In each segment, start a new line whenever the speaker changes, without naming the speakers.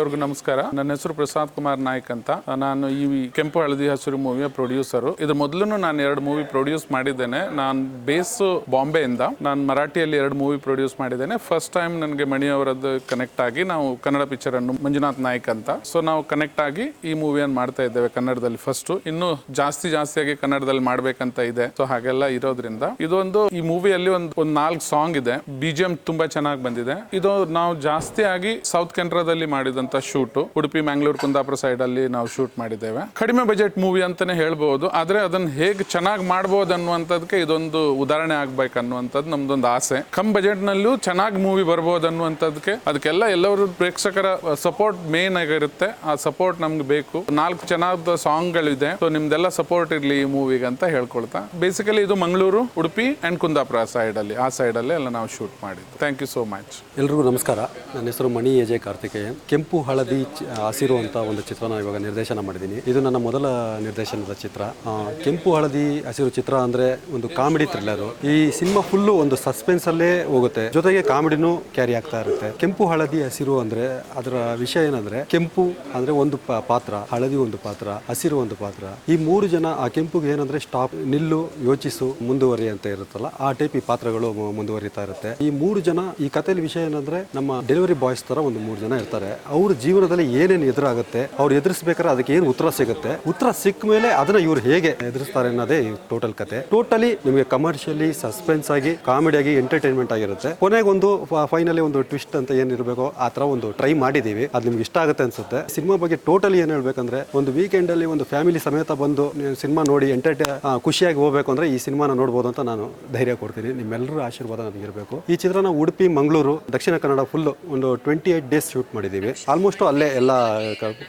ಎಲ್ಲರಿಗೂ ನಮಸ್ಕಾರ. ನನ್ನ ಹೆಸರು ಪ್ರಸಾದ್ ಕುಮಾರ್ ನಾಯ್ಕ್ ಅಂತ. ನಾನು ಈ ಕೆಂಪು ಹಳದಿ ಹಸಿರು ಮೂವಿಯ ಪ್ರೊಡ್ಯೂಸರು. ಇದು ಮೊದಲು ನಾನು 2 ಮೂವಿ ಪ್ರೊಡ್ಯೂಸ್ ಮಾಡಿದ್ದೇನೆ. ನಾನು ಬೇಸ್ ಬಾಂಬೆಯಿಂದ ನಾನು ಮರಾಠಿಯಲ್ಲಿ 2 ಮೂವಿ ಪ್ರೊಡ್ಯೂಸ್ ಮಾಡಿದ್ದೇನೆ. ಫಸ್ಟ್ ಟೈಮ್ ನನಗೆ ಮಣಿ ಅವರದ್ದು ಕನೆಕ್ಟ್ ಆಗಿ ನಾವು ಕನ್ನಡ ಪಿಕ್ಚರ್ ಅನ್ನು ಮಂಜುನಾಥ್ ನಾಯ್ಕ್ ಅಂತ ನಾವು ಕನೆಕ್ಟ್ ಆಗಿ ಈ ಮೂವಿಯನ್ನು ಮಾಡ್ತಾ ಇದ್ದೇವೆ ಕನ್ನಡದಲ್ಲಿ. ಫಸ್ಟ್ ಇನ್ನು ಜಾಸ್ತಿಯಾಗಿ ಕನ್ನಡದಲ್ಲಿ ಮಾಡ್ಬೇಕಂತ ಇದೆ. ಹಾಗೆಲ್ಲ ಇರೋದ್ರಿಂದ ಇದೊಂದು ಈ ಮೂವಿಯಲ್ಲಿ ಒಂದು 4 ಸಾಂಗ್ ಇದೆ. BGM ತುಂಬಾ ಚೆನ್ನಾಗಿ ಬಂದಿದೆ. ಇದು ನಾವು ಜಾಸ್ತಿಯಾಗಿ ಸೌತ್ ಕೆನರಾದಲ್ಲಿ ಮಾಡಿದಂತ ಶೂಟ್, ಉಡುಪಿ ಮ್ಯಾಂಗ್ಳೂರ್ ಕುಂದಾಪುರ ಸೈಡ್ ಅಲ್ಲಿ ನಾವು ಶೂಟ್ ಮಾಡಿದ್ದೇವೆ. ಕಡಿಮೆ ಬಜೆಟ್ ಮೂವಿ ಅಂತಾನೆ ಹೇಳ್ಬಹುದು. ಆದ್ರೆ ಅದನ್ನ ಹೇಗೆ ಚೆನ್ನಾಗಿ ಮಾಡಬಹುದು ಅನ್ನುವಂಥದ್ದಕ್ಕೆ ಇದೊಂದು ಉದಾಹರಣೆ ಆಗ್ಬೇಕು ಅನ್ನುವಂಥದ್ದು ನಮ್ದೊಂದು ಆಸೆ. ಕಮ್ ಬಜೆಟ್ ನಲ್ಲೂ ಚೆನ್ನಾಗಿ ಮೂವಿ ಬರ್ಬೋದು ಅನ್ನುವಂಥದ್ದಕ್ಕೆ ಅದಕ್ಕೆಲ್ಲ ಎಲ್ಲರೂ ಪ್ರೇಕ್ಷಕರ ಸಪೋರ್ಟ್ ಮೇನ್ ಆಗಿರುತ್ತೆ. ಆ ಸಪೋರ್ಟ್ ನಮ್ಗೆ ಬೇಕು. 4 ಚೆನ್ನಾದ ಸಾಂಗ್ ಗಳಿದೆ. ನಿಮ್ದೆಲ್ಲ ಸಪೋರ್ಟ್ ಇರ್ಲಿ ಈ ಮೂವಿಗೆ ಅಂತ ಹೇಳ್ಕೊಳ್ತಾ, ಬೇಸಿಕಲಿ ಇದು ಮಂಗಳೂರು, ಉಡುಪಿ ಅಂಡ್ ಕುಂದಾಪುರ ಸೈಡ್ ಅಲ್ಲಿ ಎಲ್ಲ ನಾವು ಶೂಟ್ ಮಾಡಿದ್ವಿ. Thank you so much.
ಎಲ್ರಿಗೂ ನಮಸ್ಕಾರ. ನನ್ನ ಹೆಸರು ಮಣಿ ಎಜೆ ಕಾರ್ತಿಕೇಯನ್. ಕೆಂಪು ಹಳದಿ ಹಸಿರು ಅಂತ ಒಂದು ಚಿತ್ರನ ಇವಾಗ ನಿರ್ದೇಶನ ಮಾಡಿದ್ದೀನಿ. ಇದು ನನ್ನ ಮೊದಲ ನಿರ್ದೇಶನದ ಚಿತ್ರ. ಕೆಂಪು ಹಳದಿ ಹಸಿರು ಚಿತ್ರ ಅಂದ್ರೆ ಒಂದು ಕಾಮಿಡಿ ಥ್ರಿಲ್ಲರು. ಈ ಸಿನಿಮಾ ಫುಲ್ಲು ಒಂದು ಸಸ್ಪೆನ್ಸ್ ಅಲ್ಲೇ ಹೋಗುತ್ತೆ, ಜೊತೆಗೆ ಕಾಮಿಡಿನೂ ಕ್ಯಾರಿ ಆಗ್ತಾ ಇರುತ್ತೆ. ಕೆಂಪು ಹಳದಿ ಹಸಿರು ಅಂದ್ರೆ ಅದರ ವಿಷಯ ಏನಂದ್ರೆ, ಕೆಂಪು ಅಂದ್ರೆ ಒಂದು ಪಾತ್ರ, ಹಳದಿ ಒಂದು ಪಾತ್ರ, ಹಸಿರು ಒಂದು ಪಾತ್ರ. ಈ 3 ಜನ ಆ ಕೆಂಪುಗೆ ಏನಂದ್ರೆ ಸ್ಟಾಪ್, ನಿಲ್ಲು, ಯೋಚಿಸು, ಮುಂದುವರಿ ಅಂತ ಇರುತ್ತಲ್ಲ, ಆ ಟೈಪ್ ಈ ಪಾತ್ರಗಳು ಮುಂದುವರಿತಾ ಇರುತ್ತೆ. ಈ 3 ಜನ, ಈ ಕಥೆಯಲ್ಲಿ ವಿಷಯ ಏನಂದ್ರೆ, ನಮ್ಮ ಡೆಲಿವರಿ ಬಾಯ್ಸ್ ತರ ಒಂದು 3 ಜನ ಇರ್ತಾರೆ. ಅವ್ರ ಜೀವನದಲ್ಲಿ ಏನೇನು ಎದುರಾಗುತ್ತೆ, ಅವ್ರು ಎದುರಿಸಬೇಕಾದ್ರೆ ಅದಕ್ಕೆ ಏನು ಉತ್ತರ ಸಿಗುತ್ತೆ, ಉತ್ತರ ಸಿಕ್ಕ ಮೇಲೆ ಅದನ್ನ ಇವ್ರು ಹೇಗೆ ಎದುರಿಸ್ತಾರೆ ಅನ್ನೋದೇ ಟೋಟಲ್ ಕತೆ. ಟೋಟಲಿ ನಿಮಗೆ ಕಮರ್ಷಿಯಲಿ, ಸಸ್ಪೆನ್ಸ್ ಆಗಿ, ಕಾಮಿಡಿ ಆಗಿ, ಎಂಟರ್ಟೈನ್ಮೆಂಟ್ ಆಗಿರುತ್ತೆ. ಕೊನೆಗೊಂದು ಫೈನಲಿ ಒಂದು ಟ್ವಿಸ್ಟ್ ಅಂತ ಏನಿರಬೇಕೋ ಆ ತರ ಒಂದು ಟ್ರೈ ಮಾಡಿದೀವಿ. ಅದು ನಿಮ್ಗೆ ಇಷ್ಟ ಆಗುತ್ತೆ ಅನ್ಸುತ್ತೆ. ಸಿನಿಮಾ ಬಗ್ಗೆ ಟೋಟಲಿ ಏನ್ ಹೇಳ್ಬೇಕಂದ್ರೆ, ಒಂದು ವೀಕೆಂಡ್ ಅಲ್ಲಿ ಒಂದು ಫ್ಯಾಮಿಲಿ ಸಮೇತ ಬಂದು ಸಿನಿಮಾ ನೋಡಿ ಖುಷಿಯಾಗಿ ಹೋಗ್ಬೇಕು ಅಂದ್ರೆ ಈ ಸಿನಿಮಾನ ನೋಡ್ಬೋದು ಅಂತ ನಾನು ಧೈರ್ಯ ಕೊಡ್ತೀನಿ. ನಿಮ್ಮೆಲ್ಲರೂ ಆಶೀರ್ವಾದ ನನಗಿರಬೇಕು. ಈ ಚಿತ್ರನ ಉಡುಪಿ, ಮಂಗಳೂರು, ದಕ್ಷಿಣ ಕನ್ನಡ ಫುಲ್ ಒಂದು 28 ಡೇಸ್ ಶೂಟ್ ಮಾಡಿದ್ದೀವಿ. ಆಲ್ಮೋಸ್ಟ್ ಅಲ್ಲೇ ಎಲ್ಲ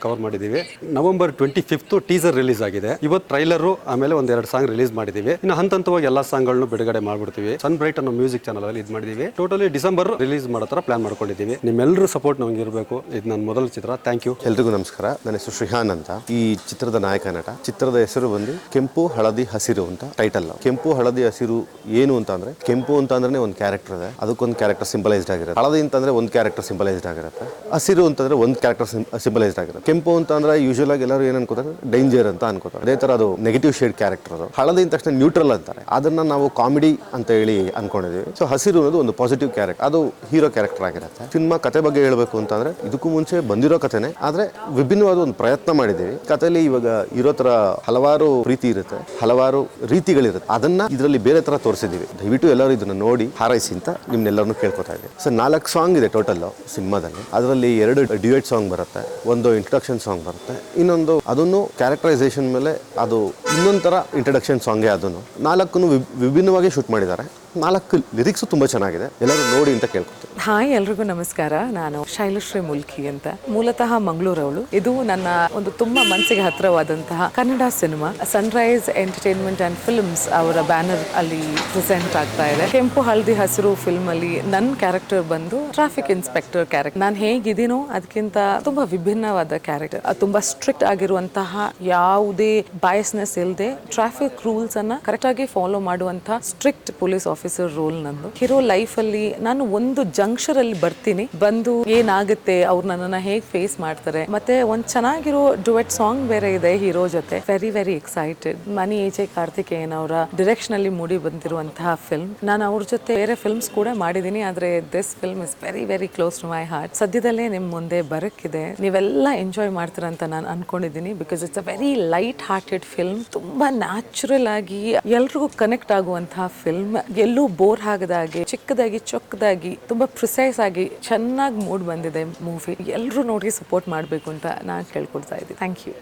ಕವರ್ ಮಾಡಿದ್ದೀವಿ. ನವೆಂಬರ್ 25 ಟೀಸರ್ ರಿಲೀಸ್ ಆಗಿದೆ. ಇವತ್ತು ಟ್ರೈಲರು, ಆಮೇಲೆ 1-2 ಸಾಂಗ್ ರಿಲೀಸ್ ಮಾಡಿದ್ದೀವಿ. ಇನ್ನು ಹಂತವಾಗಿ ಎಲ್ಲ ಸಾಂಗ್ಗಳನ್ನು ಬಿಡುಗಡೆ ಮಾಡ್ಬಿಡ್ತೀವಿ. ಸನ್ ಬ್ರೈಟ್ ಅನ್ನೋ ಮ್ಯೂಸಿಕ್ ಚಾನಲ್ ಅಲ್ಲಿ ಇದು ಮಾಡಿದ್ದೀವಿ. ಟೋಟಲಿ ಡಿಸೆಂಬರ್ ರಿಲೀಸ್ ಮಾಡೋ ತರ ಪ್ಲಾನ್ ಮಾಡ್ಕೊಂಡಿದ್ದೀವಿ. ನಿಮ್ಮೆಲ್ಲರೂ ಸಪೋರ್ಟ್ ನಮಗೆ ಇರಬೇಕು. ಇದು ನನ್ನ ಮೊದಲ ಚಿತ್ರ. Thank you.
ಎಲ್ರಿಗೂ ನಮಸ್ಕಾರ. ನನ್ನ ಹೆಸರು ಶ್ರೀಹಾನ್ ಅಂತ. ಈ ಚಿತ್ರದ ನಾಯಕ ನಟ. ಚಿತ್ರದ ಹೆಸರು ಬಂದು ಕೆಂಪು ಹಳದಿ ಹಸಿರು ಅಂತ ಟೈಟಲ್. ಕೆಂಪು ಹಳದಿ ಹಸಿರು ಏನು ಅಂತ ಅಂದ್ರೆ, ಕೆಂಪು ಅಂತ ಅಂದ್ರೆ ಒಂದು ಕ್ಯಾರೆಕ್ಟರ್ ಇದೆ, ಅದಕ್ಕೊಂದು ಕ್ಯಾರೆಕ್ಟರ್ ಸಿಂಬಲೈಸ್ಡ್ ಆಗಿರುತ್ತೆ. ಹಳದಿ ಅಂತಂದ್ರೆ ಒಂದು ಕ್ಯಾರೆಕ್ಟರ್ ಸಿಂಬಲೈಸ್ಡ್ ಆಗಿರುತ್ತೆ. ಹಸಿರು ಅಂತಂದ್ರೆ ಒಂದು ಕ್ಯಾರೆಕ್ಟರ್ ಸಿಂಬಲೈಸ್ಡ್ ಆಗಿರುತ್ತೆ. ಕೆಂಪು ಅಂತ ಅಂದ್ರೆ ಯೂಶುವಲ್ ಆಗಿ ಎಲ್ಲರೂ ಏನ್ ಅನ್ಕೋತಾರೆ, ಡೇಂಜರ್ ಅಂತ ಅನ್ಕೋತಾರೆ. ಅದೇ ತರ ಅದು ನೆಗೆಟಿವ್ ಶೇಡ್ ಕ್ಯಾರೆಕ್ಟರ್. ಅದು ಹಳದಿ ಅಂತ ತಕ್ಷಣ ನ್ಯೂಟ್ರಲ್ ಅಂತಾರೆ, ಅದನ್ನ ನಾವು ಕಾಮಿಡಿ ಅಂತ ಹೇಳಿ ಅನ್ಕೊಂಡಿದೀವಿ. ಸೊ ಹಸಿರು ಅನ್ನೋದು ಒಂದು ಪಾಸಿಟಿವ್ ಕ್ಯಾರೆಕ್ಟರ್, ಅದು ಹೀರೋ ಕ್ಯಾರೆಕ್ಟರ್ ಆಗಿರುತ್ತೆ. ಸಿನಿಮಾ ಕತೆ ಬಗ್ಗೆ ಹೇಳಬೇಕು ಅಂತಂದ್ರೆ, ಇದಕ್ಕೂ ಮುಂಚೆ ಬಂದಿರೋ ಕಥೆನೆ, ಆದ್ರೆ ವಿಭಿನ್ನವಾದ ಒಂದು ಪ್ರಯತ್ನ ಮಾಡಿದೀವಿ. ಕಥೆಯಲ್ಲಿ ಇವಾಗ ಇರೋ ತರ ಹಲವಾರು ಪ್ರೀತಿ ಇರುತ್ತೆ, ಹಲವಾರು ರೀತಿಗಳಿರುತ್ತೆ. ಅದನ್ನ ಇದರಲ್ಲಿ ಬೇರೆ ತರ ತೋರಿಸಿದೀವಿ. ದಯವಿಟ್ಟು ಎಲ್ಲರೂ ಇದನ್ನ ನೋಡಿ ಹಾರೈಸಿ ಅಂತ ನಿಮ್ನೆಲ್ಲರನ್ನು ಕೇಳ್ಕೊತಾ ಇದ್ದೀವಿ. ಸೊ 4 ಸಾಂಗ್ ಇದೆ ಟೋಟಲ್ ಸಿನಿಮಾದಲ್ಲಿ. ಅದರಲ್ಲಿ 2 ಡ್ಯೂಯೆಟ್ ಸಾಂಗ್ ಬರುತ್ತೆ, ಒಂದು ಇಂಟ್ರೊಡಕ್ಷನ್ ಸಾಂಗ್ ಬರುತ್ತೆ, ಇನ್ನೊಂದು ಅದನ್ನು ಕ್ಯಾರೆಕ್ಟರೈಸೇಷನ್ ಮೇಲೆ ಅದು ಇನ್ನೊಂದು ತರ ಇಂಟ್ರೊಡಕ್ಷನ್ ಸಾಂಗೇ. ಅದನ್ನು 4 ವಿಭಿನ್ನವಾಗಿ ಶೂಟ್ ಮಾಡಿದ್ದಾರೆ. 4 ಲಿರಿಕ್ಸ್ ತುಂಬಾ ಚೆನ್ನಾಗಿದೆ, ಎಲ್ಲರೂ ನೋಡಿ ಅಂತ ಕೇಳ್ಕೊತೀನಿ.
ಹಾಯ್, ಎಲ್ರಿಗೂ ನಮಸ್ಕಾರ. ನಾನು ಶೈಲಶ್ರೀ ಮುಲ್ಕಿ ಅಂತ, ಮೂಲತಃ ಮಂಗಳೂರವಳು. ಇದು ನನ್ನ ಒಂದು ತುಂಬಾ ಮನಸ್ಸಿಗೆ ಹತ್ತಿರವಾದಂತಹ Kannada cinema. Sunrise entertainment and films ಅವರ ಬ್ಯಾನರ್ ಅಲ್ಲಿ ಪ್ರೆಸೆಂಟ್ ಆಗ್ತಾ ಇದೆ. ಕೆಂಪು ಹಳದಿ ಹಸಿರು ಫಿಲ್ಮ್ ಅಲ್ಲಿ ನನ್ನ ಕ್ಯಾರೆಕ್ಟರ್ ಬಂದು ಟ್ರಾಫಿಕ್ ಇನ್ಸ್ಪೆಕ್ಟರ್ ಕ್ಯಾರೆಕ್ಟರ್. ನಾನು ಹೇಗಿದ್ದೀನೋ ಅದಕ್ಕಿಂತ ತುಂಬಾ ವಿಭಿನ್ನವಾದ ಕ್ಯಾರೆಕ್ಟರ್. ತುಂಬಾ ಸ್ಟ್ರಿಕ್ಟ್ ಆಗಿರುವಂತಹ, ಯಾವುದೇ ಬಯಸ್ನೆಸ್ ಇಲ್ಲದೆ ಟ್ರಾಫಿಕ್ ರೂಲ್ಸ್ ಅನ್ನ ಕರೆಕ್ಟ್ ಆಗಿ ಫಾಲೋ ಮಾಡುವಂತಹ ಸ್ಟ್ರಿಕ್ಟ್ ಪೊಲೀಸ್ ಆಫೀಸರ್ ರೋಲ್ ನಂದು. ಹೀರೋ ಲೈಫ್ ಅಲ್ಲಿ ನಾನು ಒಂದು ಜಂಕ್ಷನ್ ಅಲ್ಲಿ ಬರ್ತೀನಿ, ಬಂದು ಏನಾಗುತ್ತೆ, ಅವ್ರು ನನ್ನನ್ನ ಹೇಗ್ ಫೇಸ್ ಮಾಡ್ತಾರೆ, ಮತ್ತೆ ಒಂದ್ ಚೆನ್ನಾಗಿರೋ ಡುವೆಟ್ ಸಾಂಗ್ ಬೇರೆ ಇದೆ ಹೀರೋ ಜೊತೆ. Very excited. Mani AJ Karthikeyan ಅವರ ಡೈರೆಕ್ಷನ್ ಅಲ್ಲಿ ಮೂಡಿ ಬಂದಿರುವಂತಹ ಫಿಲ್ಮ್. ನಾನು ಅವ್ರ ಜೊತೆ ಬೇರೆ ಫಿಲ್ಮ್ಸ್ ಕೂಡ ಮಾಡಿದೀನಿ, ಆದ್ರೆ this film is very close to my heart. ಸದ್ಯದಲ್ಲೇ ನಿಮ್ ಮುಂದೆ ಬರಕ್ಕಿದೆ. ನೀವೆಲ್ಲ ಎಂಜಾಯ್ ಮಾಡ್ತೀರಾ ಅಂತ ನಾನು ಅನ್ಕೊಂಡಿದ್ದೀನಿ. Because it's a very light hearted film. ತುಂಬಾ ನ್ಯಾಚುರಲ್ ಆಗಿ ಎಲ್ರಿಗೂ ಕನೆಕ್ಟ್ ಆಗುವಂತಹ ಫಿಲ್ಮ್. ಎಲ್ಲೂ ಬೋರ್ ಆಗದಾಗೆ, ಚಿಕ್ಕದಾಗಿ ಚೊಕ್ಕದಾಗಿ, ತುಂಬಾ ಪ್ರಿಸೈಸ್ ಆಗಿ ಚೆನ್ನಾಗಿ ಮೂಡ್ ಬಂದಿದೆ ಮೂವಿ. ಎಲ್ಲರೂ ನೋಡಿ ಸಪೋರ್ಟ್ ಮಾಡಬೇಕು ಅಂತ ನಾನು ಕೇಳ್ಕೊಳ್ತಾ ಇದ್ದೀನಿ. Thank you.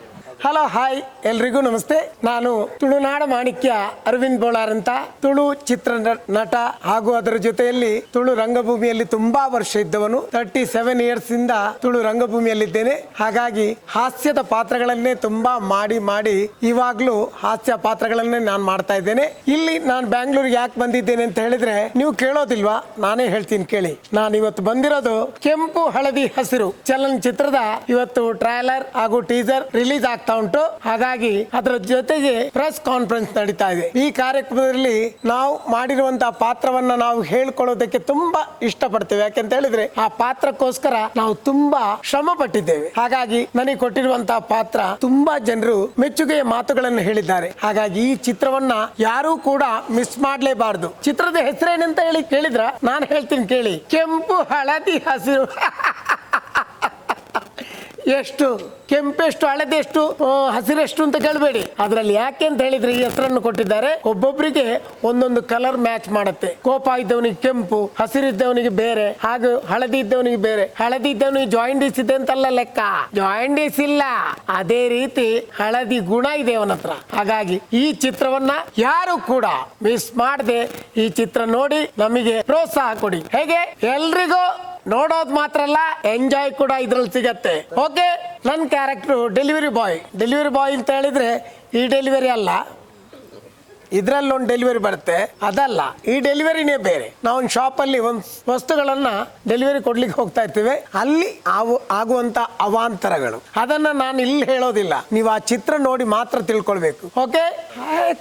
ಹಲೋ, ಹಾಯ್, ಎಲ್ರಿಗೂ ನಮಸ್ತೆ. ನಾನು ತುಳುನಾಡ ಮಾಣಿಕ್ಯ ಅರವಿಂದ್ ಬೋಳಾರ್ ಅಂತ, ತುಳು ಚಿತ್ರ ನಟ ಹಾಗೂ ಅದರ ಜೊತೆಯಲ್ಲಿ ತುಳು ರಂಗಭೂಮಿಯಲ್ಲಿ ತುಂಬಾ ವರ್ಷ ಇದ್ದವನು. 37 ಇಯರ್ಸ್ ಇಂದ ತುಳು ರಂಗಭೂಮಿಯಲ್ಲಿದ್ದೇನೆ. ಹಾಗಾಗಿ ಹಾಸ್ಯದ ಪಾತ್ರಗಳನ್ನೇ ತುಂಬಾ ಮಾಡಿ ಇವಾಗ್ಲೂ ಹಾಸ್ಯ ಪಾತ್ರಗಳನ್ನೇ ನಾನು ಮಾಡ್ತಾ ಇದ್ದೇನೆ. ಇಲ್ಲಿ ನಾನು ಬ್ಯಾಂಗ್ಳೂರಿಗೆ ಯಾಕೆ ಬಂದಿದ್ದೇನೆ ಅಂತ ಹೇಳಿದ್ರೆ, ನೀವು ಕೇಳೋದಿಲ್ವಾ, ನಾನೇ ಹೇಳ್ತೀನಿ ಕೇಳಿ. ನಾನು ಇವತ್ತು ಬಂದಿರೋದು ಕೆಂಪು ಹಳದಿ ಹಸಿರು ಚಲನಚಿತ್ರದ ಇವತ್ತು ಟ್ರೈಲರ್ ಹಾಗೂ ಟೀಸರ್ ರಿಲೀಸ್ ಆಗ್ತಾ ಆಗ್ತಾ ಉಂಟು. ಹಾಗಾಗಿ ಅದರ ಜೊತೆಗೆ ಪ್ರೆಸ್ ಕಾನ್ಫರೆನ್ಸ್ ನಡೀತಾ ಇದೆ. ಈ ಕಾರ್ಯಕ್ರಮದಲ್ಲಿ ನಾವು ಮಾಡಿರುವಂತಹ ಪಾತ್ರವನ್ನ ನಾವು ಹೇಳ್ಕೊಳ್ಳೋದಕ್ಕೆ ತುಂಬಾ ಇಷ್ಟಪಡ್ತೇವೆ. ಯಾಕೆಂತ ಹೇಳಿದ್ರೆ ಆ ಪಾತ್ರಕ್ಕೋಸ್ಕರ ನಾವು ತುಂಬಾ ಶ್ರಮ ಪಟ್ಟಿದ್ದೇವೆ. ಹಾಗಾಗಿ ನನಗೆ ಕೊಟ್ಟಿರುವಂತಹ ಪಾತ್ರ ತುಂಬಾ ಜನರು ಮೆಚ್ಚುಗೆಯ ಮಾತುಗಳನ್ನು ಹೇಳಿದ್ದಾರೆ. ಹಾಗಾಗಿ ಈ ಚಿತ್ರವನ್ನ ಯಾರೂ ಕೂಡ ಮಿಸ್ ಮಾಡಲೇಬಾರದು. ಚಿತ್ರದ ಹೆಸರೇನಂತ ಹೇಳಿ ಕೇಳಿದ್ರ ನಾನು ಹೇಳ್ತೀನಿ ಕೇಳಿ, ಕೆಂಪು ಹಳದಿ ಹಸಿರು. ಎಷ್ಟು ಕೆಂಪೆಷ್ಟು ಹಳದೆಷ್ಟು ಹಸಿರೆಷ್ಟು ಅಂತ ಕೇಳಬೇಡಿ. ಅದರಲ್ಲಿ ಯಾಕೆ ಅಂತ ಹೇಳಿದ್ರೆ ಈ ಹೆಸರನ್ನು ಕೊಟ್ಟಿದ್ದಾರೆ. ಒಬ್ಬೊಬ್ಬರಿಗೆ ಒಂದೊಂದು ಕಲರ್ ಮ್ಯಾಚ್ ಮಾಡುತ್ತೆ. ಕೋಪ ಇದ್ದವನಿಗೆ ಕೆಂಪು, ಹಸಿರಿದ್ದವನಿಗೆ ಬೇರೆ, ಹಾಗೂ ಹಳದಿ ಇದ್ದವನಿಗೆ ಬೇರೆ. ಹಳದಿ ಇದ್ದವನಿಗೆ ಜಾಯಿಂಡೀಸ್ ಇದೆ ಅಂತಲ್ಲ ಲೆಕ್ಕ, ಜಾಯಿಂಡೀಸ್ ಇಲ್ಲ, ಅದೇ ರೀತಿ ಹಳದಿ ಗುಣ ಇದೆ ಅವನ ಹತ್ರ. ಹಾಗಾಗಿ ಈ ಚಿತ್ರವನ್ನ ಯಾರು ಕೂಡ ಮಿಸ್ ಮಾಡದೆ ಈ ಚಿತ್ರ ನೋಡಿ ನಮಗೆ ಪ್ರೋತ್ಸಾಹ ಕೊಡಿ. ಹೇಗೆ ಎಲ್ರಿಗೂ ನೋಡೋದು ಮಾತ್ರ ಅಲ್ಲ, ಎಂಜಾಯ್ ಕೂಡ ಇದ್ರಲ್ಲಿ ಸಿಗತ್ತೆ. ಓಕೆ, ನನ್ನ ಕ್ಯಾರೆಕ್ಟರ್ ಡೆಲಿವರಿ ಬಾಯ್ ಅಂತ ಹೇಳಿದ್ರೆ ಈ ಡೆಲಿವರಿ ಅಲ್ಲ, ಇದ್ರಲ್ಲಿ ಒಂದು ಡೆಲಿವರಿ ಬರುತ್ತೆ, ಅದಲ್ಲ, ಈ ಡೆಲಿವರಿನೇ ಬೇರೆ. ನಾವು ಒಂದು ಶಾಪಲ್ಲಿ ಒಂದು ವಸ್ತುಗಳನ್ನ ಡೆಲಿವರಿ ಕೊಡ್ಲಿಕ್ಕೆ ಹೋಗ್ತಾ ಇರ್ತೀವಿ, ಅಲ್ಲಿ ಆಗುವಂತ ಅವಾಂತರಗಳು ಅದನ್ನ ನಾನು ಇಲ್ಲಿ ಹೇಳೋದಿಲ್ಲ, ನೀವು ಆ ಚಿತ್ರ ನೋಡಿ ಮಾತ್ರ ತಿಳ್ಕೊಳ್ಬೇಕು. ಓಕೆ,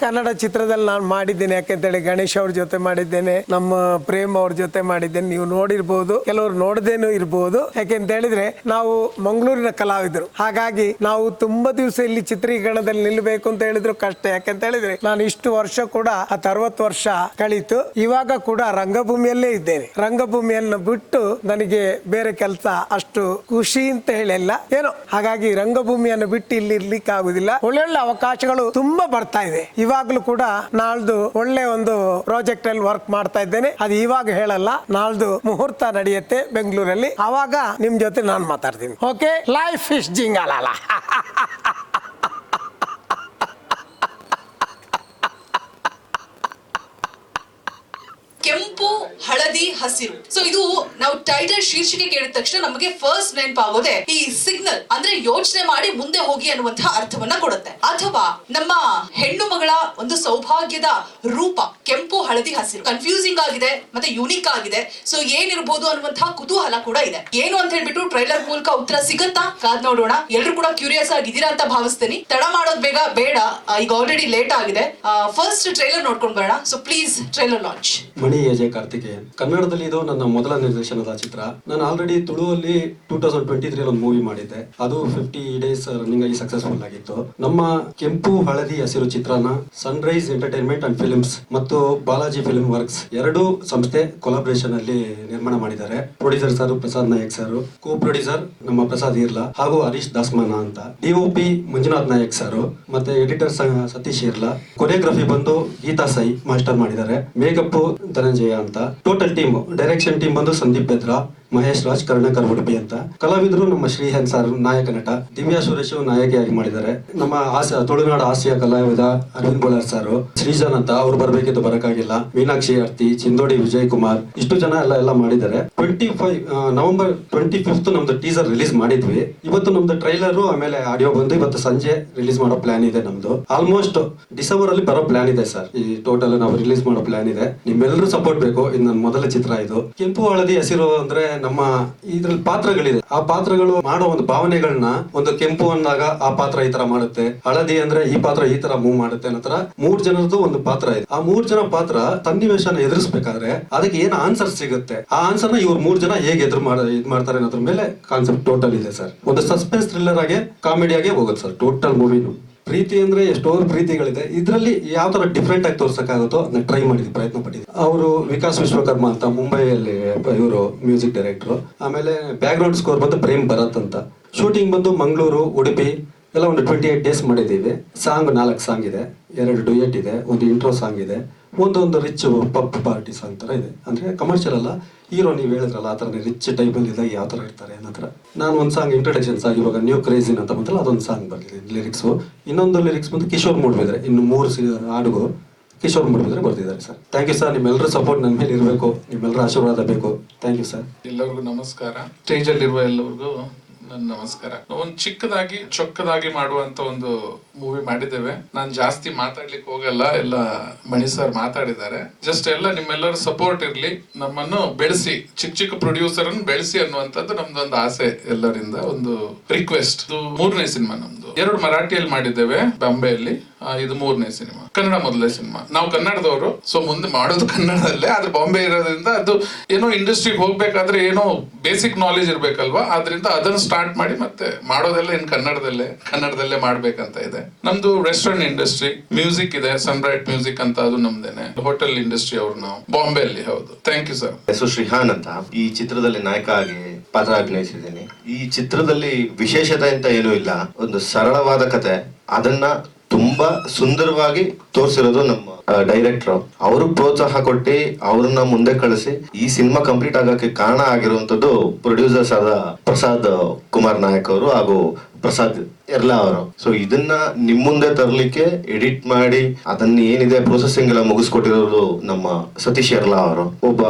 ಕನ್ನಡ ಚಿತ್ರದಲ್ಲಿ ನಾನು ಮಾಡಿದ್ದೇನೆ. ಯಾಕೆಂತೇಳಿ ಗಣೇಶ್ ಅವ್ರ ಜೊತೆ ಮಾಡಿದ್ದೇನೆ, ನಮ್ಮ ಪ್ರೇಮ್ ಅವ್ರ ಜೊತೆ ಮಾಡಿದ್ದೇನೆ. ನೀವು ನೋಡಿರ್ಬೋದು, ಕೆಲವರು ನೋಡದೇನೂ ಇರ್ಬೋದು. ಯಾಕೆಂತ ಹೇಳಿದ್ರೆ ನಾವು ಮಂಗಳೂರಿನ ಕಲಾವಿದರು. ಹಾಗಾಗಿ ನಾವು ತುಂಬಾ ದಿವಸ ಇಲ್ಲಿ ಚಿತ್ರೀಕರಣದಲ್ಲಿ ನಿಲ್ಲಬೇಕು ಅಂತ ಹೇಳಿದ್ರು ಕಷ್ಟ. ಯಾಕೆಂತ ಹೇಳಿದ್ರೆ ನಾನು ಇಷ್ಟು ವರ್ಷ ಕೂಡ 60 ವರ್ಷ ಕಳೀತು. ಇವಾಗ ಕೂಡ ರಂಗಭೂಮಿಯಲ್ಲೇ ಇದ್ದೇನೆ. ರಂಗಭೂಮಿಯನ್ನು ಬಿಟ್ಟು ನನಗೆ ಬೇರೆ ಕೆಲಸ ಅಷ್ಟು ಖುಷಿ ಅಂತ ಹೇಳಿಲ್ಲ ಏನೋ. ಹಾಗಾಗಿ ರಂಗಭೂಮಿಯನ್ನು ಬಿಟ್ಟು ಇಲ್ಲಿ ಇರ್ಲಿಕ್ಕೆ ಆಗುದಿಲ್ಲ. ಒಳ್ಳೊಳ್ಳೆ ಅವಕಾಶಗಳು ತುಂಬಾ ಬರ್ತಾ ಇದೆ. ಇವಾಗ್ಲೂ ಕೂಡ ನಾಳ್ದು ಒಳ್ಳೆ ಒಂದು ಪ್ರಾಜೆಕ್ಟ್ ಅಲ್ಲಿ ವರ್ಕ್ ಮಾಡ್ತಾ ಇದ್ದೇನೆ. ಅದು ಇವಾಗ ಹೇಳಲ್ಲ, ನಾಳ್ದು ಮುಹೂರ್ತ ನಡೆಯುತ್ತೆ ಬೆಂಗಳೂರಲ್ಲಿ, ಅವಾಗ ನಿಮ್ ಜೊತೆ ನಾನು ಮಾತಾಡ್ತೀನಿ. ಓಕೆ, ಲೈಫ್ ಇಸ್ ಜಿಂಗಲ್ ಅಲ್ಲ.
ಕೆಂಪು ಹಳದಿ ಹಸಿರು. ಸೊ ಇದು ನಾವು ಟೈಟಲ್ ಶೀರ್ಷಿಕೆ ಕೇಳಿದ ತಕ್ಷಣ ನಮಗೆ ಫಸ್ಟ್ ನೆನಪಾಗೋದೆ ಈ ಸಿಗ್ನಲ್, ಅಂದ್ರೆ ಯೋಚನೆ ಮಾಡಿ ಮುಂದೆ ಹೋಗಿ ಅನ್ನುವಂತಹ ಅರ್ಥವನ್ನ ಕೊಡುತ್ತೆ. ಅಥವಾ ನಮ್ಮ ಹೆಣ್ಣು ಮಗಳ ಒಂದು ಸೌಭಾಗ್ಯದ ರೂಪ ಕೆಂಪು ಹಳದಿ ಹಸಿರು ಕನ್ಫ್ಯೂಸಿಂಗ್ ಆಗಿದೆ, ಮತ್ತೆ ಯುನಿಕ್ ಆಗಿದೆ. ಸೊ ಏನಿರಬಹುದು ಅನ್ನುವಂತಹ ಕುತೂಹಲ ಕೂಡ ಇದೆ. ಏನು ಅಂತ ಹೇಳ್ಬಿಟ್ಟು ಟ್ರೈಲರ್ ಮೂಲಕ ಉತ್ತರ ಸಿಗತ್ತಾ ಕಾದ್ ನೋಡೋಣ. ಎಲ್ರು ಕೂಡ ಕ್ಯೂರಿಯಸ್ ಆಗಿದ್ದೀರಾ ಅಂತ ಭಾವಿಸ್ತೀನಿ. ತಡ ಮಾಡೋದ್ ಬೇಡ, ಈಗ ಆಲ್ರೆಡಿ ಲೇಟ್ ಆಗಿದೆ. ಫಸ್ಟ್ ಟ್ರೈಲರ್ ನೋಡ್ಕೊಂಡು ಬರೋಣ. So please trailer launch.
Mani AJ Karthikeyan. ಕನ್ನಡದಲ್ಲಿ ಇದು ನನ್ನ ಮೊದಲ ನಿರ್ದೇಶನದ ಚಿತ್ರ. ನಾನು ಆಲ್ರೆಡಿ ತುಳುವಲ್ಲಿ 2023 ಒಂದು ಮೂವಿ ಮಾಡಿದ್ದೆ. ಅದು 50 ಡೇಸ್ ರನ್ನಿಂಗ್ ಆಗಿ ಸಕ್ಸಸ್ಫುಲ್ ಆಗಿತ್ತು. ನಮ್ಮ ಕೆಂಪು ಹಳದಿ ಹಸಿರು ಚಿತ್ರನ ಸನ್ರೈಸ್ ಎಂಟರ್ಟೈನ್ಮೆಂಟ್ ಅಂಡ್ ಫಿಲ್ಮ್ಸ್ ಮತ್ತು ಬಾಲಾಜಿ ಫಿಲ್ಮ್ ವರ್ಕ್ಸ್ ಎರಡು ಸಂಸ್ಥೆ ಕೊಲಾಬ್ರೇಷನ್ ಅಲ್ಲಿ ನಿರ್ಮಾಣ ಮಾಡಿದ್ದಾರೆ. Producer sir Prasad Nayak sir, co producer ನಮ್ಮ ಪ್ರಸಾದ್ ಇರ್ಲಾ ಹಾಗೂ ಹರೀಶ್ ದಾಸ್ಮಾನ ಅಂತ, ಡಿಒಪಿ ಮಂಜುನಾಥ್ ನಾಯಕ್ ಸರ್, ಮತ್ತೆ ಎಡಿಟರ್ ಸತೀಶ್ ಇರ್ಲಾ, ಕೊರಿಯೋಗ್ರಫಿ ಬಂದು ಗೀತಾ ಸೈ ಮಾಸ್ಟರ್ ಮಾಡಿದ್ದಾರೆ, ಮೇಕಪ್ ಧನಂಜಯ ಅಂತ. ಟೋಟಲ್ ಟೀಮ್ ಡೈರೆಕ್ಷನ್ ಟೀಮ್ ಬಂದು ಸಂದೀಪ್ ಬೆದ್ರಾ, ಮಹೇಶ್ ರಾಜ್, ಕರ್ಣಕರ್ ಉಡುಪಿ ಅಂತ. ಕಲಾವಿದರು ನಮ್ಮ ಶ್ರೀಹನ್ ಸರ್ ನಾಯಕ ನಟ, ದಿವ್ಯಾ ಸುರೇಶ್ ನಾಯಕಿಯಾಗಿ ಮಾಡಿದ್ದಾರೆ. ನಮ್ಮ ತುಳುನಾಡ ಹಾಸ್ಯ ಕಲಾವಿದ ಅರವಿಂದ್ ಬೋಳಾರ್ ಸರ್, ಶ್ರೀಜನ್ ಅಂತ ಅವ್ರು ಬರ್ಬೇಕಿದ್ದು ಬರಕಾಗಿಲ್ಲ, ಮೀನಾಕ್ಷಿ ಆರ್ತಿ, ಚಿಂದೋಡಿ ವಿಜಯ್ ಕುಮಾರ್, ಇಷ್ಟು ಜನ ಎಲ್ಲ ಮಾಡಿದ್ದಾರೆ. ನವೆಂಬರ್ 25 ನಮ್ದು ಟೀಸರ್ ರಿಲೀಸ್ ಮಾಡಿದ್ವಿ. ಇವತ್ತು ನಮ್ದು ಟ್ರೈಲರ್ ಆಮೇಲೆ ಆಡಿಯೋ ಬಂದು ಇವತ್ತು ಸಂಜೆ ರಿಲೀಸ್ ಮಾಡೋ ಪ್ಲಾನ್ ಇದೆ ನಮ್ದು. ಆಲ್ಮೋಸ್ಟ್ ಡಿಸೆಂಬರ್ ಅಲ್ಲಿ ಬರೋ ಪ್ಲಾನ್ ಇದೆ ಸರ್. ಈ ಟೋಟಲ್ ನಾವು ರಿಲೀಸ್ ಮಾಡೋ ಪ್ಲಾನ್ ಇದೆ. ನಿಮ್ಮೆಲ್ಲರೂ ಸಪೋರ್ಟ್ ಬೇಕು. ಇದು ನನ್ನ ಮೊದಲ ಚಿತ್ರ. ಇದು ಕೆಂಪು ಹಳದಿ ಹಸಿರು ಅಂದ್ರೆ ನಮ್ಮ ಇದ್ರಲ್ಲಿ ಪಾತ್ರಗಳಿದೆ. ಆ ಪಾತ್ರಗಳು ಮಾಡೋ ಒಂದು ಭಾವನೆಗಳನ್ನ, ಒಂದು ಕೆಂಪು ಅಂದಾಗ ಆ ಪಾತ್ರ ಈ ತರ ಮಾಡುತ್ತೆ, ಹಳದಿ ಅಂದ್ರೆ ಈ ಪಾತ್ರ ಈ ತರ ಮೂವ್ ಮಾಡುತ್ತೆ ಅನ್ನೋ ತರ 3 ಜನರದ್ದು ಒಂದು ಪಾತ್ರ ಇದೆ. ಆ 3 ಜನ ಪಾತ್ರ ಸನ್ನಿವೇಶನ ಎದುರಿಸಬೇಕಾದ್ರೆ ಅದಕ್ಕೆ ಏನ್ ಆನ್ಸರ್ ಸಿಗುತ್ತೆ, ಆ ಆನ್ಸರ್ ನ ಇವ್ರು 3 ಜನ ಹೇಗೆ ಇದ್ ಮಾಡ್ತಾರೆ ಅನ್ನೋದ್ರ ಮೇಲೆ ಕಾನ್ಸೆಪ್ಟ್ ಟೋಟಲ್ ಇದೆ ಸರ್. ಒಂದು ಸಸ್ಪೆನ್ಸ್ ಥ್ರಿಲ್ಲರ್ ಆಗಿ ಕಾಮಿಡಿ ಆಗಿ ಹೋಗುತ್ತೆ ಸರ್ ಟೋಟಲ್ ಮೂವಿನು. ಪ್ರೀತಿ ಅಂದ್ರೆ ಎಷ್ಟೋ ಪ್ರೀತಿಗಳಿದೆ. ಇದರಲ್ಲಿ ಯಾವ ತರ ಡಿಫ್ರೆಂಟ್ ಆಗಿ ತೋರ್ಸಕ್ಕಾಗುತ್ತೋ ಅದನ್ನ ಟ್ರೈ ಮಾಡಿದ್ವಿ, ಪ್ರಯತ್ನ ಪಟ್ಟಿದ್ವಿ. ಅವರು ವಿಕಾಸ್ ವಿಶ್ವಕರ್ಮ ಅಂತ ಮುಂಬೈಯಲ್ಲಿ ಇವರು ಮ್ಯೂಸಿಕ್ ಡೈರೆಕ್ಟರ್. ಆಮೇಲೆ ಬ್ಯಾಕ್ ಗ್ರೌಂಡ್ ಸ್ಕೋರ್ ಬಂದು ಪ್ರೇಮ್ ಭರತ್ ಅಂತ. ಶೂಟಿಂಗ್ ಬಂದು ಮಂಗಳೂರು, ಉಡುಪಿ ಎಲ್ಲ ಒಂದು 28 ಡೇಸ್ ಮಾಡಿದ್ದೀವಿ. ಸಾಂಗ್ 4 ಸಾಂಗ್ ಇದೆ, 2 ಡುಯೆಟ್ ಇದೆ, ಒಂದು ಇಂಟ್ರೋ ಸಾಂಗ್ ಇದೆ, ಒಂದು ರಿಚ್ ಪಬ್ ಪಾರ್ಟಿ ಸಾಂಗ್ ತರ ಇದೆ. ಅಂದ್ರೆ ಕಮರ್ಷಿಯಲ್ ಅಲ್ಲ, ಹೀರೋ ನೀವು ಹೇಳಿದ್ರಲ್ಲ ಆ ತರ ರಿಚ್ ಟೈಪಲ್ಲಿ ಇದ್ದಾಗ ಯಾವ ತರ ಇರ್ತಾರೆ ಅನ್ನೋ. ನಾನು ಒಂದು ಸಾಂಗ್ ಇಂಟ್ರೊಡಕ್ಷನ್ಸ್ ಆಗಿ ಇವಾಗ ನ್ಯೂ ಕ್ರೇಜಿನ್ ಅಂತ ಬಂತಲ್ಲ, ಅದೊಂದು ಸಾಂಗ್ ಬರ್ತಿದೆ ಲಿರಿಕ್ಸ್. ಇನ್ನೊಂದು ಲಿರಿಕ್ಸ್ ಬಂದು ಕಿಶೋರ್ ಮೂಡ್ಬಿದ್ರೆ, ಇನ್ನು 3 ಹಾಡುಗಳು ಕಿಶೋರ್ ಮೂಡ್ಬಿದ್ರೆ ಬರ್ತಿದ್ದಾರೆ ಸರ್. Thank you sir. ನಿಮ್ಮೆಲ್ಲರ ಸಪೋರ್ಟ್ ನನ್ನ ಮೇಲೆ ಇರಬೇಕು, ನಿಮ್ಮೆಲ್ಲರ ಆಶೀರ್ವಾದ ಬೇಕು. Thank you sir.
ಎಲ್ಲರಿಗೂ ನಮಸ್ಕಾರ. ಸ್ಟೇಜ್ ಅಲ್ಲಿರುವ ಎಲ್ಲರಿಗೂ ನನ್ನ ನಮಸ್ಕಾರ. ಒಂದು ಚಿಕ್ಕದಾಗಿ ಚೊಕ್ಕದಾಗಿ ಮಾಡುವಂತ ಒಂದು ಮೂವಿ ಮಾಡಿದ್ದೇವೆ. ನಾನು ಜಾಸ್ತಿ ಮಾತಾಡ್ಲಿಕ್ಕೆ ಹೋಗಲ್ಲ, ಎಲ್ಲ ಮಣಿ ಸರ್ ಮಾತಾಡಿದ್ದಾರೆ. ಜಸ್ಟ್ ಎಲ್ಲ ನಿಮ್ಮೆಲ್ಲರ ಸಪೋರ್ಟ್ ಇರ್ಲಿ, ನಮ್ಮನ್ನು ಬೆಳೆಸಿ, ಚಿಕ್ಕ ಚಿಕ್ಕ ಪ್ರೊಡ್ಯೂಸರ್ ಅನ್ನು ಬೆಳೆಸಿ ಅನ್ನುವಂಥದ್ದು ನಮ್ದೊಂದು ಆಸೆ, ಎಲ್ಲರಿಂದ ಒಂದು ರಿಕ್ವೆಸ್ಟ್. ಇದು 3ನೇ ಸಿನಿಮಾ ನಮ್ದು. 2 ಮರಾಠಿಯಲ್ಲಿ ಮಾಡಿದ್ದೇವೆ ಬಾಂಬೆಯಲ್ಲಿ, ಇದು 3ನೇ ಸಿನಿಮಾ. ಕನ್ನಡ ಮೊದಲನೇ ಸಿನಿಮಾ. ನಾವು ಕನ್ನಡದವರು, ಸೊ ಮುಂದೆ ಮಾಡೋದು ಕನ್ನಡದಲ್ಲೇ, ಆದ್ರೆ ಬಾಂಬೆ ಇರೋದ್ರಿಂದ ಅದು ಏನೋ ಇಂಡಸ್ಟ್ರಿಗೆ ಹೋಗ್ಬೇಕಾದ್ರೆ ಏನೋ ಬೇಸಿಕ್ ನಾಲೆಜ್ ಇರ್ಬೇಕಲ್ವಾ, ಆದ್ರಿಂದ ಅದನ್ನ ಸ್ಟಾರ್ಟ್ ಮಾಡಿ ಮತ್ತೆ ಮಾಡೋದೆಲ್ಲ ಇನ್ ಕನ್ನಡದಲ್ಲೇ ಮಾಡ್ಬೇಕಂತ ಇದೆ. ನಮ್ದು ರೆಸ್ಟೋರೆಂಟ್ ಇಂಡಸ್ಟ್ರಿ, ಮ್ಯೂಸಿಕ್ ಇದೆ, ಸನ್ಬ್ರೈಟ್ ಮ್ಯೂಸಿಕ್ ಅಂತ, ಅದು ನಮ್ದೇನೆ. ಹೋಟೆಲ್ ಇಂಡಸ್ಟ್ರಿ ಅವ್ರು ನಾವು ಬಾಂಬೆಯಲ್ಲಿ. ಹೌದು. Thank you sir.
ಹೆಸರು ಶ್ರೀಹಾನ್ ಅಂತ. ಈ ಚಿತ್ರದಲ್ಲಿ ನಾಯಕ ಆಗಿ ಪಾತ್ರ ಅಭಿನಯಿಸಿದ್ದೀನಿ. ಈ ಚಿತ್ರದಲ್ಲಿ ವಿಶೇಷತೆ ಅಂತ ಏನೂ ಇಲ್ಲ, ಒಂದು ಸರಳವಾದ ಕತೆ, ಅದನ್ನ ತುಂಬಾ ಸುಂದರವಾಗಿ ತೋರಿಸಿರೋದು ನಮ್ಮ ಡೈರೆಕ್ಟರ್. ಅವರು ಪ್ರೋತ್ಸಾಹ ಕೊಟ್ಟು ಅವ್ರನ್ನ ಮುಂದೆ ಕಳಿಸಿ ಈ ಸಿನಿಮಾ ಕಂಪ್ಲೀಟ್ ಆಗಕ್ಕೆ ಕಾರಣ ಆಗಿರುವಂತದ್ದು ಪ್ರೊಡ್ಯೂಸರ್ಸ್ ಆದ ಪ್ರಸಾದ್ ಕುಮಾರ್ ನಾಯಕ್ ಅವರು ಹಾಗೂ ಪ್ರಸಾದ್ ಎರ್ಲಾ ಅವರು. ಸೊ ಇದನ್ನ ನಿಮ್ ಮುಂದೆ ತರಲಿಕ್ಕೆ ಎಡಿಟ್ ಮಾಡಿ ಅದನ್ನ ಏನಿದೆ ಪ್ರೊಸೆಸಿಂಗ್ ಎಲ್ಲ ಮುಗಿಸ್ಕೊಟ್ಟಿರೋದು ನಮ್ಮ ಸತೀಶ್ ಎರ್ಲಾ ಅವರು. ಒಬ್ಬ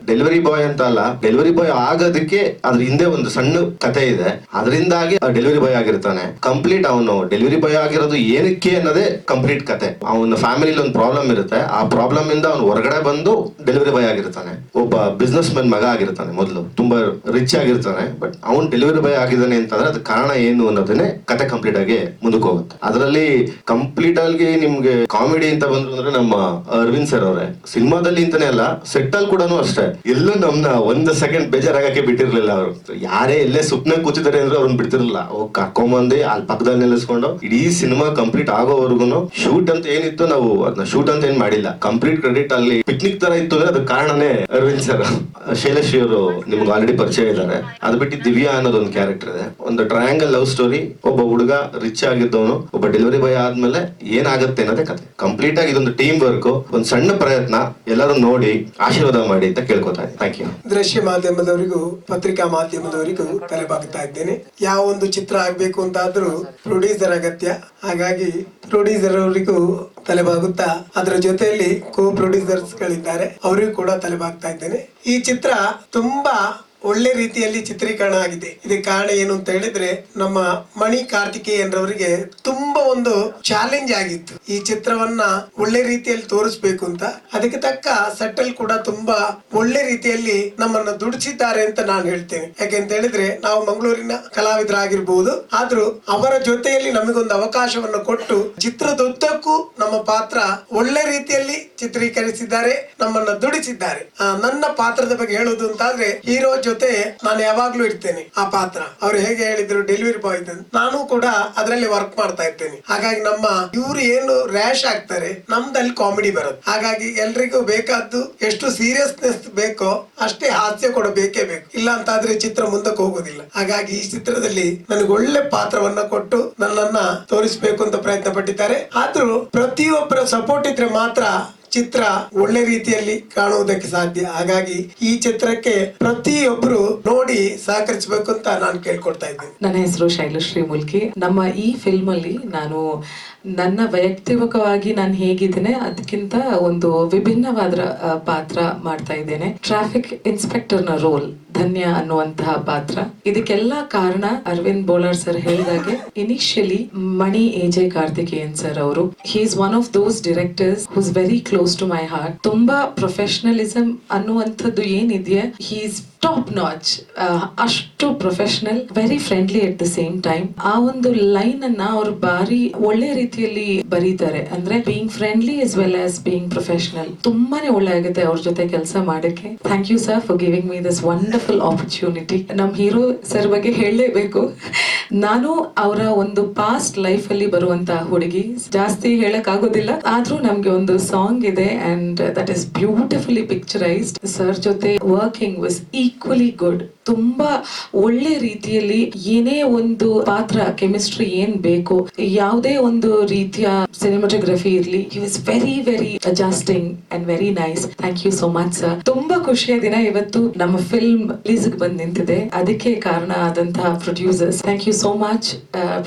ಡೆಲಿವರಿ ಬಾಯ್ ಅಂತ ಅಲ್ಲ, ಡೆಲಿವರಿ ಬಾಯ್ ಆಗೋದಕ್ಕೆ ಅದ್ರ ಹಿಂದೆ ಒಂದು ಸಣ್ಣ ಕತೆ ಇದೆ, ಅದರಿಂದಾಗಿ ಡೆಲಿವರಿ ಬಾಯ್ ಆಗಿರ್ತಾನೆ. ಕಂಪ್ಲೀಟ್ ಅವನು ಡೆಲಿವರಿ ಬಾಯ್ ಆಗಿರೋದು ಏನಕ್ಕೆ ಅನ್ನೋದೇ ಕಂಪ್ಲೀಟ್ ಕತೆ. ಅವನ ಫ್ಯಾಮಿಲಿಲಿ ಒಂದು ಪ್ರಾಬ್ಲಮ್ ಇರುತ್ತೆ, ಆ ಪ್ರಾಬ್ಲಮ್ ಇಂದ ಅವ್ನು ಹೊರಗಡೆ ಬಂದು ಡೆಲಿವರಿ ಬಾಯ್ ಆಗಿರ್ತಾನೆ. ಒಬ್ಬ ಬಿಸ್ನೆಸ್ ಮ್ಯಾನ್ ಮಗ ಆಗಿರ್ತಾನೆ, ಮೊದಲು ತುಂಬಾ ರಿಚ್ ಆಗಿರ್ತಾನೆ, ಬಟ್ ಅವ್ನು ಡೆಲಿವರಿ ಬಾಯ್ ಆಗಿದ್ದಾನೆ ಅಂತಂದ್ರೆ ಅದ್ರ ಕಾರಣ ಏನು ಅನ್ನೋದನ್ನೇ ಕತೆ ಕಂಪ್ಲೀಟ್ ಆಗಿ ಮುಂದಕ್ಕೆ ಹೋಗುತ್ತೆ. ಅದರಲ್ಲಿ ಕಂಪ್ಲೀಟ್ ಆಗಿ ನಿಮ್ಗೆ ಕಾಮಿಡಿ ಅಂತ ಬಂದ್ರು ಅಂದ್ರೆ ನಮ್ಮ ಅರವಿಂದ್ ಸರ್ ಅವರೇ. ಸಿನಿಮಾದಲ್ಲಿ ಅಂತಾನೆ ಅಲ್ಲ, ಸೆಟ್ ಅಲ್ಲಿ ಕೂಡ ಅಷ್ಟೇ, ಎಲ್ಲೂ ನಮ್ನ 1 ಸೆಕೆಂಡ್ ಬೇಜಾರಾಗಕ್ಕೆ ಬಿಟ್ಟಿರ್ಲಿಲ್ಲ ಅವರು. ಯಾರೇ ಎಲ್ಲೇ ಸುಪ್ನ ಕೂತಿದ್ದಾರೆ ಅಂದ್ರೆ ಅವ್ರನ್ನ ಬಿಡ್ತಿರ್ಲಿಲ್ಲ. ಹೋಗಿ ಕರ್ಕೊಂಬಂದು ಅಲ್ಲಿ ಪಕ್ಕದಲ್ಲಿ ನಿಲ್ಲಿಸ್ಕೊಂಡು ಇಡೀ ಸಿನಿಮಾ ಕಂಪ್ಲೀಟ್ ಆಗೋವರೆಗೂ ಶೂಟ್ ಅಂತ ಏನಿತ್ತು, ನಾವು ಅದನ್ನ ಶೂಟ್ ಅಂತ ಏನ್ ಮಾಡಿಲ್ಲ, ಕಂಪ್ಲೀಟ್ ಕ್ರೆಡಿಟ್ ಅಲ್ಲಿ ಪಿಕ್ನಿಕ್ ತರ ಇತ್ತು ಅಂದ್ರೆ ಅದಕ್ಕೆ ಕಾರಣನೇ ಅರವಿಂದ್ ಸರ್. ಶೈಲಶ್ರೀ ಅವರು ನಿಮ್ಗೆ ಆಲ್ರೆಡಿ ಪರಿಚಯ ಇದ್ದಾರೆ. ಅದು ಬಿಟ್ಟು ದಿವ್ಯಾ ಅನ್ನೋದು ಒಂದು ಕ್ಯಾರೆಕ್ಟರ್ ಇದೆ. ಒಂದು ಟ್ರಯಾಂಗಲ್ ಲವ್ ಸ್ಟೋರಿ. ಒಬ್ಬ ಹುಡುಗ ರಿಚ್ ಆಗಿದ್ದವನು, ಒಬ್ಬ ಡೆಲಿವರಿ ಬಾಯ್ ಆದ್ಮೇಲೆ ಏನಾಗುತ್ತೆ ಅನ್ನೋದೇ ಕತೆ. ಕಂಪ್ಲೀಟ್ ಆಗಿ ಇದೊಂದು ಟೀಮ್ ವರ್ಕ್, ಒಂದು ಸಣ್ಣ ಪ್ರಯತ್ನ. ಎಲ್ಲರೂ ನೋಡಿ ಆಶೀರ್ವಾದ ಮಾಡಿ ಅಂತ ಕೇಳ್ಕೊತಾ ಇದ್ದೀನಿ. Thank you.
ದೃಶ್ಯ ಮಾಧ್ಯಮದವರಿಗೂ ಪತ್ರಿಕಾ ಮಾಧ್ಯಮದವರಿಗೂ ತಲೆಬಾಗ್ತಾ ಇದ್ದೇನೆ. ಯಾವ ಒಂದು ಚಿತ್ರ ಆಗ್ಬೇಕು ಅಂತಾದ್ರೂ ಪ್ರೊಡ್ಯೂಸರ್ ಅಗತ್ಯ. ಹಾಗಾಗಿ ಪ್ರೊಡ್ಯೂಸರ್ ಅವರಿಗೂ ತಲೆಬಾಗುತ್ತಾ, ಅದರ ಜೊತೆಯಲ್ಲಿ ಕೋ ಪ್ರೊಡ್ಯೂಸರ್ಸ್ ಗಳಿದ್ದಾರೆ, ಅವರಿಗೂ ಕೂಡ ತಲೆಬಾಗ್ತಾ ಇದ್ದೇನೆ. ಈ ಚಿತ್ರ ತುಂಬಾ ಒಳ್ಳೆ ರೀತಿಯಲ್ಲಿ ಚಿತ್ರೀಕರಣ ಆಗಿದೆ. ಇದಕ್ಕೆ ಕಾರಣ ಏನು ಅಂತ ಹೇಳಿದ್ರೆ, ನಮ್ಮ ಮಣಿ ಕಾರ್ತಿಕೇಯನ್ ರವರಿಗೆ ತುಂಬಾ ಒಂದು ಚಾಲೆಂಜ್ ಆಗಿತ್ತು ಈ ಚಿತ್ರವನ್ನ ಒಳ್ಳೆ ರೀತಿಯಲ್ಲಿ ತೋರಿಸ್ಬೇಕು ಅಂತ. ಅದಕ್ಕೆ ತಕ್ಕ ಸೆಟ್ಟಲ್ ಕೂಡ ತುಂಬಾ ಒಳ್ಳೆ ರೀತಿಯಲ್ಲಿ ನಮ್ಮನ್ನ ದುಡಿಸಿದ್ದಾರೆ ಅಂತ ನಾನು ಹೇಳ್ತೇನೆ. ಯಾಕೆಂತ ಹೇಳಿದ್ರೆ, ನಾವು ಮಂಗಳೂರಿನ ಕಲಾವಿದರಾಗಿರ್ಬಹುದು, ಆದ್ರೂ ಅವರ ಜೊತೆಯಲ್ಲಿ ನಮಗೊಂದು ಅವಕಾಶವನ್ನು ಕೊಟ್ಟು ಚಿತ್ರದುದ್ದಕ್ಕೂ ನಮ್ಮ ಪಾತ್ರ ಒಳ್ಳೆ ರೀತಿಯಲ್ಲಿ ಚಿತ್ರೀಕರಿಸಿದ್ದಾರೆ, ನಮ್ಮನ್ನ ದುಡಿಸಿದ್ದಾರೆ. ನನ್ನ ಪಾತ್ರದ ಬಗ್ಗೆ ಹೇಳೋದು ಅಂತಾದ್ರೆ, ಹೀರೋ ಜೊತೆ ನಾನು ಯಾವಾಗ್ಲೂ ಇರ್ತೇನೆ. ಆ ಪಾತ್ರ ಅವ್ರು ಹೇಗೆ ಹೇಳಿದ್ರು ಡೆಲಿವರಿ ಬಾಯ್, ನಾನು ಕೂಡ ಅದರಲ್ಲಿ ವರ್ಕ್ ಮಾಡ್ತಾ ಇರ್ತೇನೆ. ಹಾಗಾಗಿ ನಮ್ಮ ಇವ್ರು ಏನು ರ್ಯಾಶ್ ಆಗ್ತಾರೆ, ನಮ್ದಲ್ಲಿ ಕಾಮಿಡಿ ಬರುತ್ತೆ. ಹಾಗಾಗಿ ಎಲ್ರಿಗೂ ಬೇಕಾದ್ದು ಎಷ್ಟು ಸೀರಿಯಸ್ನೆಸ್ ಬೇಕೋ ಅಷ್ಟೇ ಹಾಸ್ಯ ಕೂಡ ಬೇಕೇ ಬೇಕು, ಇಲ್ಲ ಅಂತಾದ್ರೆ ಚಿತ್ರ ಮುಂದಕ್ಕೆ ಹೋಗೋದಿಲ್ಲ. ಹಾಗಾಗಿ ಈ ಚಿತ್ರದಲ್ಲಿ ನನಗೆ ಒಳ್ಳೆ ಪಾತ್ರವನ್ನ ಕೊಟ್ಟು ನನ್ನನ್ನ ತೋರಿಸ್ಬೇಕು ಅಂತ ಪ್ರಯತ್ನ ಪಟ್ಟಿದ್ದಾರೆ. ಆದ್ರೂ ಪ್ರತಿಯೊಬ್ಬರ ಸಪೋರ್ಟ್ ಇದ್ರೆ ಮಾತ್ರ ಚಿತ್ರ ಒಳ್ಳೆ ರೀತಿಯಲ್ಲಿ ಕಾಣುವುದಕ್ಕೆ ಸಾಧ್ಯ. ಹಾಗಾಗಿ ಈ ಚಿತ್ರಕ್ಕೆ ಪ್ರತಿಯೊಬ್ರು ನೋಡಿ ಸಹಕರಿಸಬೇಕು ಅಂತ ನಾನು ಕೇಳ್ಕೊಡ್ತಾ ಇದ್ದೀನಿ.
ನನ್ನ ಹೆಸರು ಶೈಲಶ್ರೀ ಮುಲ್ಕಿ. ನಮ್ಮ ಈ ಫಿಲ್ಮ್ ಅಲ್ಲಿ ನಾನು ನನ್ನ ವೈಯಕ್ತಿಕವಾಗಿ ನಾನು ಹೇಗಿದ್ದೇನೆ ಅದಕ್ಕಿಂತ ಒಂದು ವಿಭಿನ್ನವಾದ ಪಾತ್ರ ಮಾಡ್ತಾ ಇದ್ದೇನೆ. ಟ್ರಾಫಿಕ್ ಇನ್ಸ್ಪೆಕ್ಟರ್ನ ರೋಲ್, ಧನ್ಯ ಅನ್ನುವಂತಹ ಪಾತ್ರ. ಇದಕ್ಕೆಲ್ಲ ಕಾರಣ ಅರವಿಂದ್ ಬೋಲಾರ್ ಸರ್ ಹೇಳಿದಾಗೆ, initially Mani AJ Karthikeyan sir ಅವರು, he is one of those directors who is very close to my heart. ತುಂಬಾ ಪ್ರೊಫೆಷನಲಿಸಮ್ ಅನ್ನುವಂಥದ್ದು ಏನಿದೆಯಾ, ಹಿ ಇಸ್ ಟಾಪ್ ನಾಚ್. ಅಷ್ಟು professional, very friendly at the same time. ಆ ಒಂದು ಲೈನ್ ಅನ್ನ ಅವರು ಬಾರಿ ಒಳ್ಳೆ ರೀತಿಯಲ್ಲಿ ಬರೀತಾರೆ. ಅಂದ್ರೆ being friendly as well as being professional. ತುಂಬಾನೇ ಒಳ್ಳೆ ಆಗುತ್ತೆ ಅವ್ರ ಜೊತೆ ಕೆಲಸ ಮಾಡಕ್ಕೆ. Thank you sir for giving me this wonderful opportunity. ನಮ್ ಹೀರೋ ಸರ್ ಬಗ್ಗೆ ಹೇಳಲೇಬೇಕು. ನಾನು ಅವರ ಒಂದು ಪಾಸ್ಟ್ ಲೈಫ್ ಅಲ್ಲಿ ಬರುವಂತ ಹುಡುಗಿ, ಜಾಸ್ತಿ ಹೇಳಕ್ ಆಗೋದಿಲ್ಲ, ಆದ್ರೂ ನಮ್ಗೆ ಒಂದು ಸಾಂಗ್ ಇದೆ and that is beautifully picturised. Sir ಜೊತೆ ವರ್ಕಿಂಗ್ ವಾಸ್ ಈಕ್ವಲಿ ಗುಡ್. ತುಂಬಾ ಒಳ್ಳೆ ರೀತಿಯಲ್ಲಿ ಏನೇ ಒಂದು ಪಾತ್ರ ಕೆಮಿಸ್ಟ್ರಿ ಏನ್ ಬೇಕು, ಯಾವುದೇ ಒಂದು ರೀತಿಯ ಸಿನಿಮಾಟೋಗ್ರಫಿ ಇರ್ಲಿ, he was very very adjusting and very nice. Thank you so much sir. ತುಂಬಾ ಖುಷಿಯ ದಿನ ಇವತ್ತು. ನಮ್ಮ ಫಿಲ್ಮ್ ರಿಲೀಸ್ ಬಂದ್ ನಿಂತಿದೆ, ಅದಕ್ಕೆ ಕಾರಣ ಆದಂತಹ producers. Thank you so much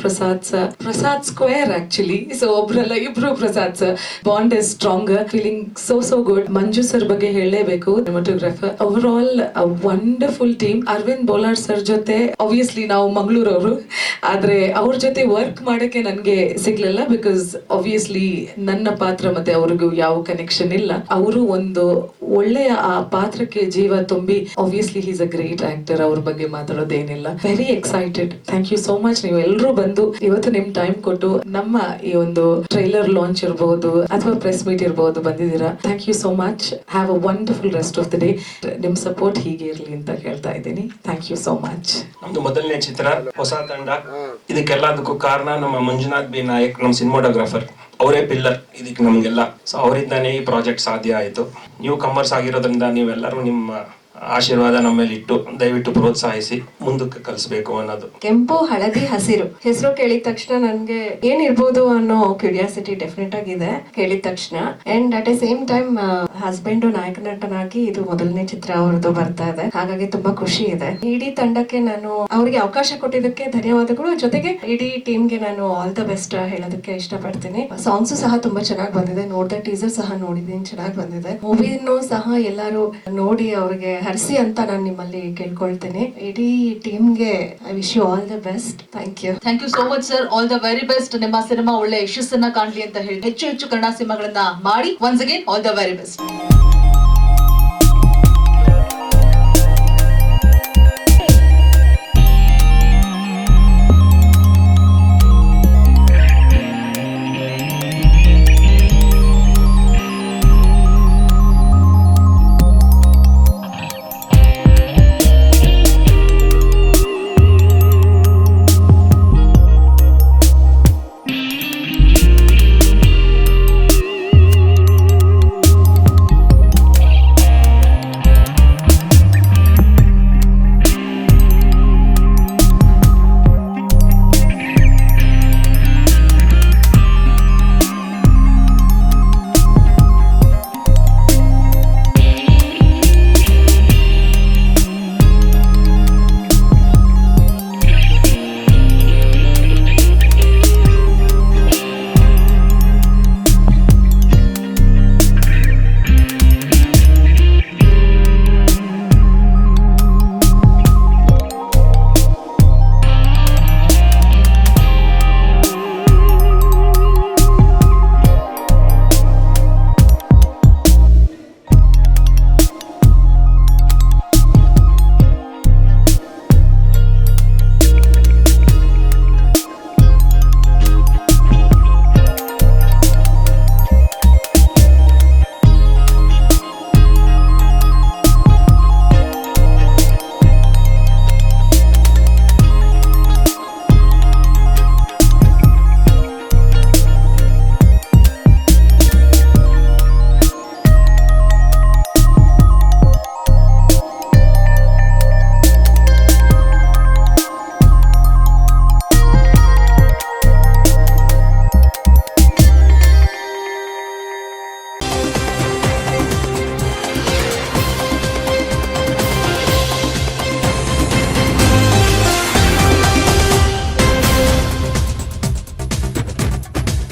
Prasad sir, Prasad square actually. So ಒಬ್ರಲ್ಲ ಇಬ್ರು Prasad sir. Bond is stronger, feeling so good. Manju sir ಬಗ್ಗೆ ಹೇಳಲೇಬೇಕು, cinematographer. Over all wonderful team. Aravind Bolar sir ಜೊತೆ ಆಬ್ವಿಯಸ್ಲಿ ನಾವು ಮಂಗಳೂರವರು, ಆದ್ರೆ ಅವ್ರ ಜೊತೆ ವರ್ಕ್ ಮಾಡಕ್ಕೆ ನನ್ಗೆ ಸಿಗ್ಲಿಲ್ಲ, ಬಿಕಾಸ್ ಆಬ್ವಿಯಸ್ಲಿ ನನ್ನ ಪಾತ್ರ ಮತ್ತೆ ಅವ್ರಿಗೂ ಯಾವ ಕನೆಕ್ಷನ್ ಇಲ್ಲ. ಅವರು ಒಂದು ಒಳ್ಳೆಯ ಆ ಪಾತ್ರಕ್ಕೆ ಜೀವ ತುಂಬಿ, obviously he's a great actor. ಅವ್ರ ಬಗ್ಗೆ ಮಾತಾಡೋದೇನಿಲ್ಲ. Very excited. Thank you so much. ನೀವು ಎಲ್ಲರೂ ಬಂದು ಇವತ್ತು ನಿಮ್ ಟೈಮ್ ಕೊಟ್ಟು ನಮ್ಮ ಈ ಒಂದು ಟ್ರೈಲರ್ ಲಾಂಚ್ ಇರಬಹುದು ಅಥವಾ ಪ್ರೆಸ್ ಮೀಟ್ ಇರಬಹುದು ಬಂದಿದ್ದೀರಾ. Thank you so much. Have a wonderful rest of the day. ನಿಮ್ ಸಪೋರ್ಟ್ ಹೀಗೆ ಇರಲಿ ಅಂತ ಕೇಳ್ತಾ ಇದ್ದೀನಿ. Thank you so much.
ನಮ್ದು ಮೊದಲನೇ ಚಿತ್ರ, ಹೊಸ ತಂಡ. ಇದಕ್ಕೆಲ್ಲದಕ್ಕೂ ಕಾರಣ ನಮ್ಮ ಮಂಜುನಾಥ್ ಬಿ ನಾಯಕ್, ನಮ್ಮ ಸಿನಿಮಾಟೋಗ್ರಾಫರ್. ಅವರೇ ಪಿಲ್ಲರ್ ಇದಕ್ಕೆ ನಮಗೆಲ್ಲ. ಸೊ ಅವರಿಂದಾನೇ ಈ ಪ್ರಾಜೆಕ್ಟ್ ಸಾಧ್ಯ ಆಯಿತು. ನೀವು ಕಮರ್ಸ್ ಆಗಿರೋದ್ರಿಂದ ನೀವೆಲ್ಲರೂ ನಿಮ್ಮ ಆಶೀರ್ವಾದ ನಮ್ಮ ಮೇಲೆ ಇಟ್ಟು ದಯವಿಟ್ಟು ಪ್ರೋತ್ಸಾಹಿಸಿ ಮುಂದಕ್ಕೆ ಕಲಿಸಬೇಕು ಅನ್ನೋದು.
ಕೆಂಪು ಹಳದಿ ಹಸಿರು ಹೆಸರು ಕೇಳಿದ ತಕ್ಷಣ ನನ್ಗೆ ಏನಿರ್ಬೋದು ಅನ್ನೋ ಕ್ಯೂರಿಯಾಸಿಟಿ ಡೆಫಿನೆಟ್ ಆಗಿದೆ ಕೇಳಿದ ತಕ್ಷಣ. And at A same time husband ನಾಯಕ ನಟನಾಗಿ ಇದು ಮೊದಲನೇ ಚಿತ್ರ ಅವ್ರದ್ದು ಬರ್ತಾ ಇದೆ, ಹಾಗಾಗಿ ತುಂಬಾ ಖುಷಿ ಇದೆ. ಇಡೀ ತಂಡಕ್ಕೆ ನಾನು ಅವ್ರಿಗೆ ಅವಕಾಶ ಕೊಟ್ಟಿದ್ದಕ್ಕೆ ಧನ್ಯವಾದಗಳು. ಜೊತೆಗೆ ಇಡೀ ಟೀಮ್ಗೆ ನಾನು ಆಲ್ ದ ಬೆಸ್ಟ್ ಹೇಳೋದಕ್ಕೆ ಇಷ್ಟಪಡ್ತೀನಿ. ಸಾಂಗ್ಸ್ ಸಹ ತುಂಬಾ ಚೆನ್ನಾಗಿ ಬಂದಿದೆ, ನೋಡಿದ ಟೀಸರ್ ಸಹ ನೋಡಿದೀನಿ, ಚೆನ್ನಾಗಿ ಬಂದಿದೆ. ಮೂವಿನೂ ಸಹ ಎಲ್ಲರೂ ನೋಡಿ ಅವ್ರಿಗೆ ಹರಿಸಿ ಅಂತ ನಾನು ನಿಮ್ಮಲ್ಲಿ ಕೇಳ್ಕೊಳ್ತೇನೆ. ಇಡೀ ಟೀಮ್ಗೆ I wish you all the best. Thank you.
Thank you so much sir. All the very best. ನಿಮ್ಮ ಸಿನಿಮಾ ಒಳ್ಳೆ ಯಶಸ್ಸನ್ನ ಕಾಣ್ಲಿ ಅಂತ ಹೇಳಿ ಹೆಚ್ಚು ಕನ್ನಡ ಸಿನಿಮಾಗಳನ್ನ ಮಾಡಿ. Once again all the very best.